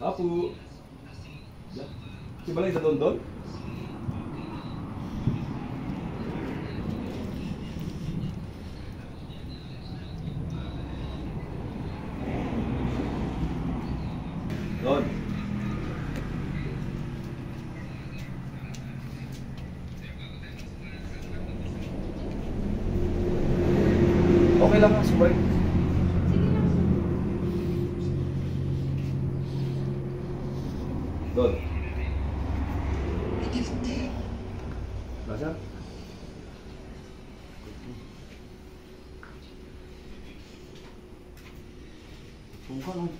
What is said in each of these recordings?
Apo. Si balay sa Dondon? Don. Okay lang ha, subay. Don. Nasaan? Suka lang.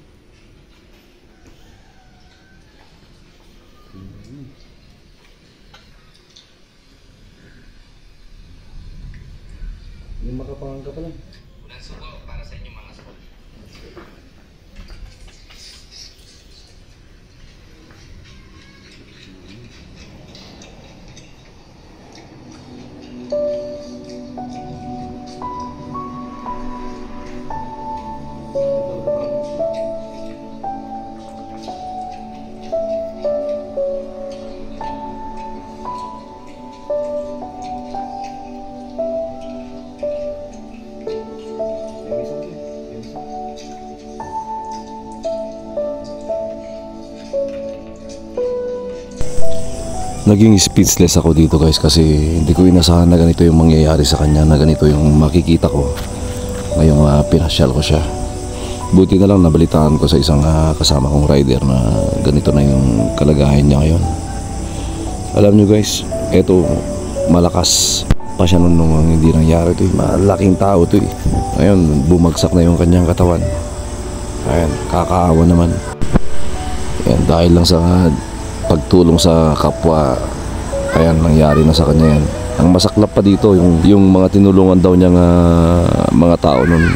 Yung makapangan ka pa lang. Ulang suko para sa inyo mga suko. Naging speechless ako dito guys kasi hindi ko inasahan na ganito yung mangyayari sa kanya, na ganito yung makikita ko ngayong pinasyal ko siya. Buti na lang nabalitaan ko sa isang kasama kong rider na ganito na yung kalagayan niya ngayon. Alam nyo guys, eto malakas pa siya nung hindi nangyari ito. Malaking tao ito eh. Ngayon bumagsak na yung kanyang katawan. Ayan, kakaawa naman. Ayan, dahil lang sa pagtulong sa kapwa, ayan, nangyari na sa kanya yan. Ang masaklap pa dito yung mga tinulungan daw niyang mga tao nun,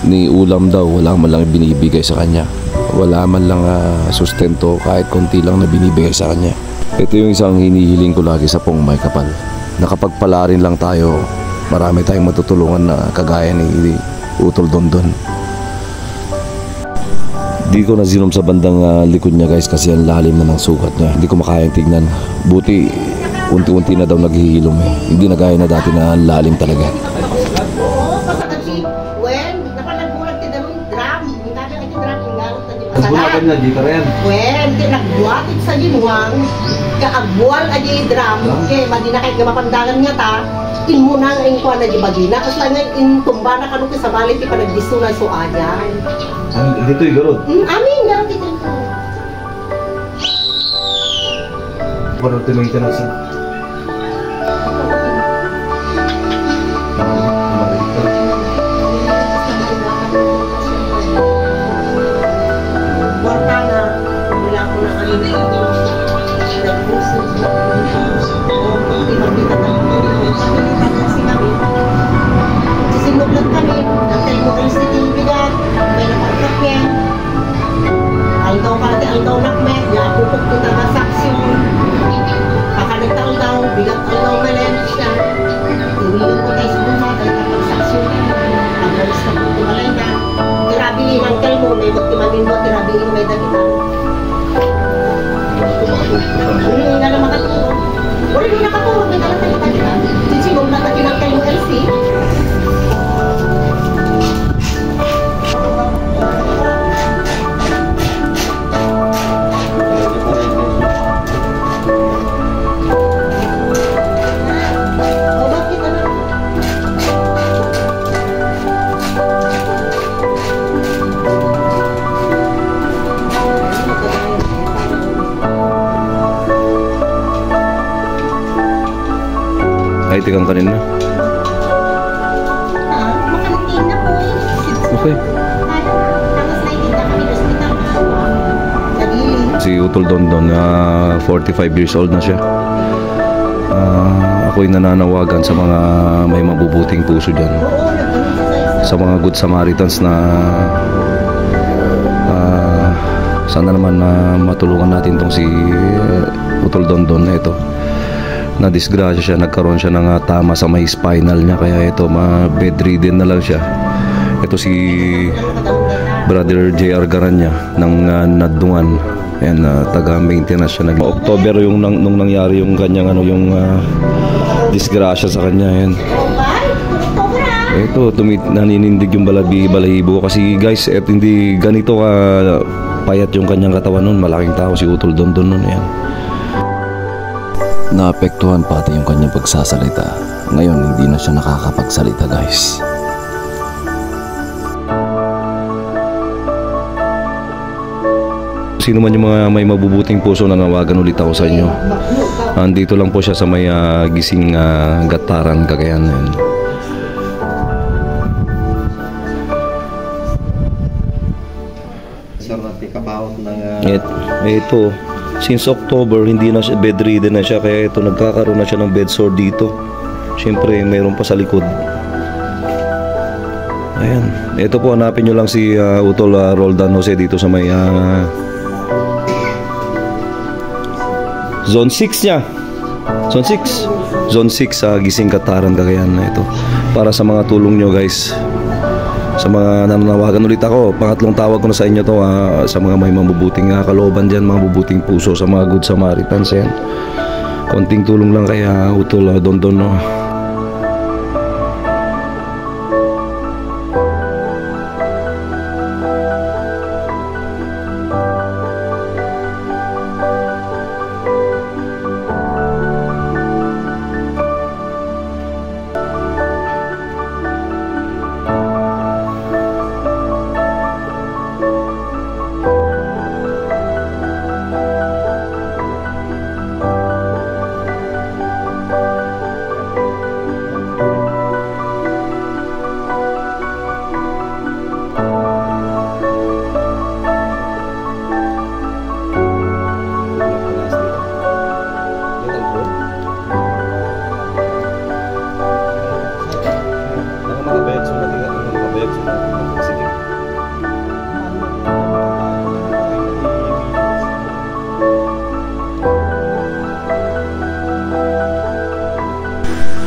ni ulam daw, wala man lang binibigay sa kanya, wala man lang sustento, kahit konti lang na binibigay sa kanya. Ito yung isang hinihiling ko lagi sa Pong May Kapal, na kapag pala rin lang tayo, marami tayong matutulungan na kagaya ni Utol Dondon. Di ko na zinom sa bandang likod niya guys kasi ang lalim na ng sugat niya. Hindi ko makayang tignan. Buti unti-unti na daw naghihilom eh. Hindi na gaya na dati na lalim talaga. Nagbuhakan na dito rin. Well, nagbuhatin sa ginuwang kaagbual aja drum. Kaya madi na kahit mapandangan nga ta, in muna nga yung kuha na di bagina. Kasi lang nga in tumba na kanong sa balit pa nagdisunan so ayan. Dito yung garod? Amin, garod dito yung garod. Parang maintenance na. Sinuglat kami, nagtay mo rin sa tinibigan, may napagkakyan. Aldaw kalati, aldaw nakme, yapupok kita na saksyon. Pakanagtaon daw, bigat aldaw malen siya. Iwilong ko tayo sa buma, dahil kapagsaksyon. Ang malis na po tumalay na. Tirabi limang kalmo, may magtimanin mo, tirabi limang may dagitan. Hindi nga na makatulog. Wala nung nakatulog, may dalang tayo tayo. Sinsinong nataginang kayo LC. Ay, tigang kanina. Makantin na po eh. Okay. Tapos nakikita kami sa hospital na nagili. Si Utol Dondon, 45 years old na siya. Ako'y nananawagan sa mga may mabubuting puso dyan, sa mga good Samaritans na sana naman matulungan natin tong si Utol Dondon na ito. Na disgrasya siya, nagkaroon siya ng tama sa may spinal niya, kaya ito bedridden na lang siya. Ito si Brother JR Garanya ng Nadungan, Ayan, taga-maintenance siya. October yung nung nangyari yung kanyang yung disgrasya sa kanya. Ayan. Ito, naninindig yung balahibo kasi guys, hindi ganito ka payat yung kanyang katawan nun. Malaking tao si Utol Dondon nun. Ayan. Naapektuhan pati yung kanyang pagsasalita. Ngayon, hindi na siya nakakapagsalita, guys. Sino man yung mga may mabubuting puso, nanawagan ulit ako sa inyo. Andito lang po siya sa may Gising, Gataran, Cagayan. Ito, since October, hindi na siya bedridden na siya, kaya ito nagkakaroon na siya ng bed sore dito. Siyempre, mayroon pa sa likod. Ayan. Ito po, hanapin nyo lang si Utol Roldan Jose dito sa may Zone 6 niya. Zone 6 Gising, Gataran, Cagayan. Ito. Para sa mga tulong nyo, guys. Sa mga nananawagan ulit ako, pangatlong tawag ko na sa inyo to, sa mga may mabubuting kalooban dyan, mga mabubuting puso, sa mga Good Samaritans. Yan. Konting tulong lang kay Utol Dondon, no?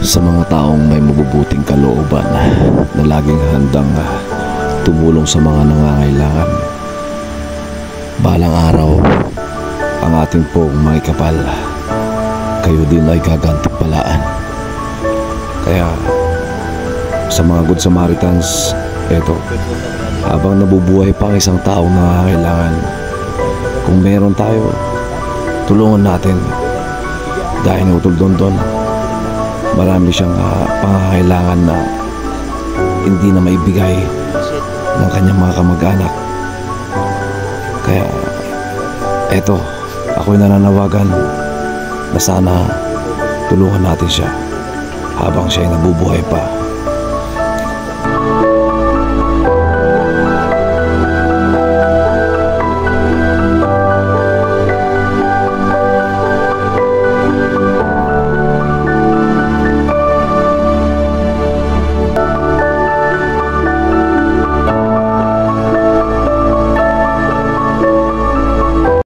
Sa mga taong may mabubuting kalooban na laging handang tumulong sa mga nangangailangan, balang araw ang ating pong mga kapal, kayo din ay gagantimpalaan. Kaya sa mga Good Samaritans, eto, habang nabubuhay pa ang isang taong nangangailangan, kung meron tayo, tulungan natin. Dahil ni Utol Dondon, marami siyang pangangailangan na hindi na maibigay ng kanyang mga kamag-anak. Kaya eto, ako'y nananawagan na sana tulungan natin siya habang siya ay nabubuhay pa.